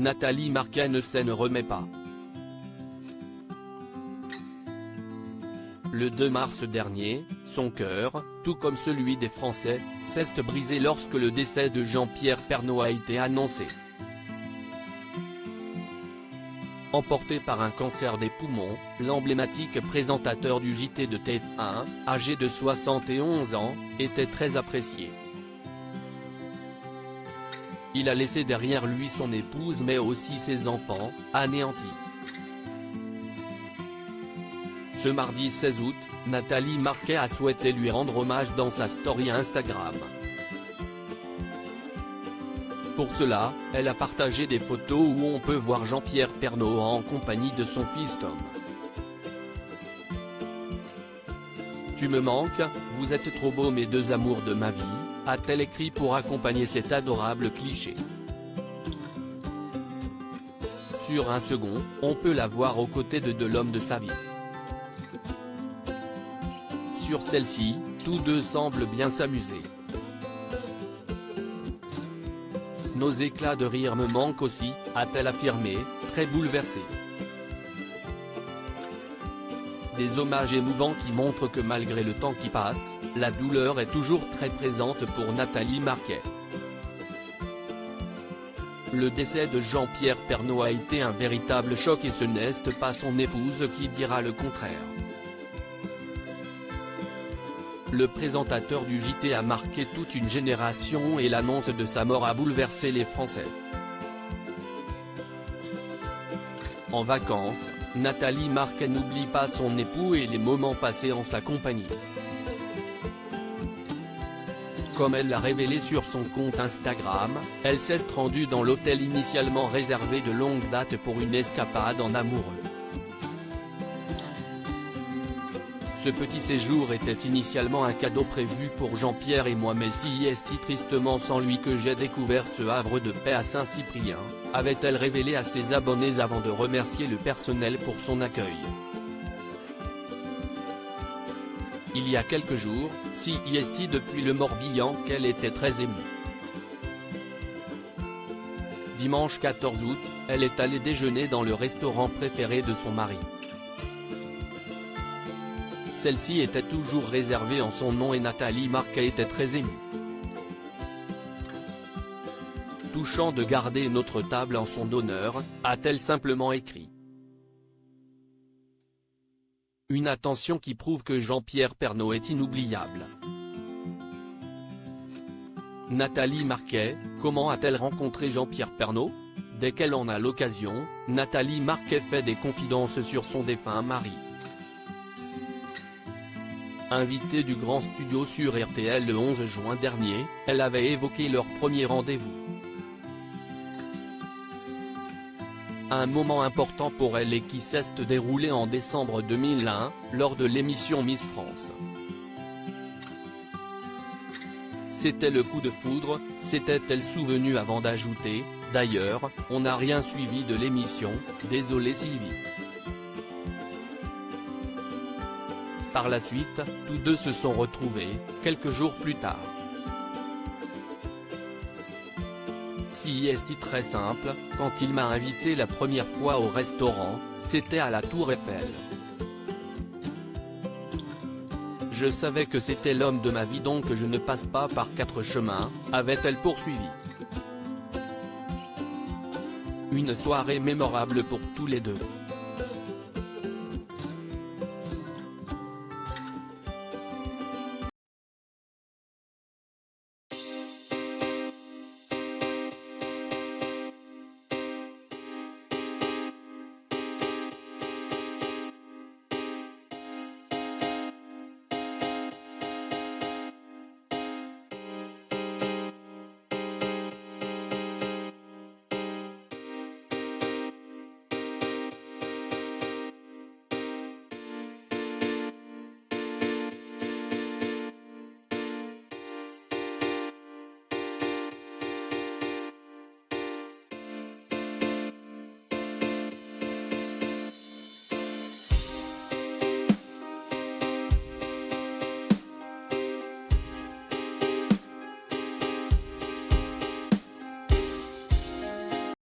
Nathalie Marquet ne remet pas. Le 2 mars dernier, son cœur, tout comme celui des Français, s'est brisé lorsque le décès de Jean-Pierre Pernaut a été annoncé. Emporté par un cancer des poumons, l'emblématique présentateur du JT de TF1, âgé de 71 ans, était très apprécié. Il a laissé derrière lui son épouse mais aussi ses enfants, anéantis. Ce mardi 16 août, Nathalie Marquet a souhaité lui rendre hommage dans sa story Instagram. Pour cela, elle a partagé des photos où on peut voir Jean-Pierre Pernaut en compagnie de son fils Tom. Tu me manques, vous êtes trop beaux mes deux amours de ma vie, a-t-elle écrit pour accompagner cet adorable cliché. Sur un second, on peut la voir aux côtés de l'homme de sa vie. Sur celle-ci, tous deux semblent bien s'amuser. Nos éclats de rire me manquent aussi, a-t-elle affirmé, très bouleversée. Des hommages émouvants qui montrent que malgré le temps qui passe, la douleur est toujours très présente pour Nathalie Marquet. Le décès de Jean-Pierre Pernaut a été un véritable choc et ce n'est pas son épouse qui dira le contraire. Le présentateur du JT a marqué toute une génération et l'annonce de sa mort a bouleversé les Français. En vacances, Nathalie Marquet n'oublie pas son époux et les moments passés en sa compagnie. Comme elle l'a révélé sur son compte Instagram, elle s'est rendue dans l'hôtel initialement réservé de longue date pour une escapade en amoureux. Ce petit séjour était initialement un cadeau prévu pour Jean-Pierre et moi mais si est tristement sans lui que j'ai découvert ce havre de paix à Saint-Cyprien, avait-elle révélé à ses abonnés avant de remercier le personnel pour son accueil. Il y a quelques jours, si est depuis le Morbihan qu'elle était très émue. Dimanche 14 août, elle est allée déjeuner dans le restaurant préféré de son mari. Celle-ci était toujours réservée en son nom et Nathalie Marquet était très émue. Touchant de garder notre table en son honneur, a-t-elle simplement écrit. Une attention qui prouve que Jean-Pierre Pernaut est inoubliable. Nathalie Marquet, comment a-t-elle rencontré Jean-Pierre Pernaut? Dès qu'elle en a l'occasion, Nathalie Marquet fait des confidences sur son défunt mari. Invitée du Grand Studio sur RTL le 11 juin dernier, elle avait évoqué leur premier rendez-vous. Un moment important pour elle et qui s'est déroulé en décembre 2001, lors de l'émission Miss France. C'était le coup de foudre, s'était-elle souvenue avant d'ajouter, d'ailleurs, on n'a rien suivi de l'émission, désolé Sylvie. Par la suite, tous deux se sont retrouvés, quelques jours plus tard. Si est très simple, quand il m'a invité la première fois au restaurant, c'était à la Tour Eiffel. Je savais que c'était l'homme de ma vie donc je ne passe pas par quatre chemins, avait-elle poursuivi. Une soirée mémorable pour tous les deux.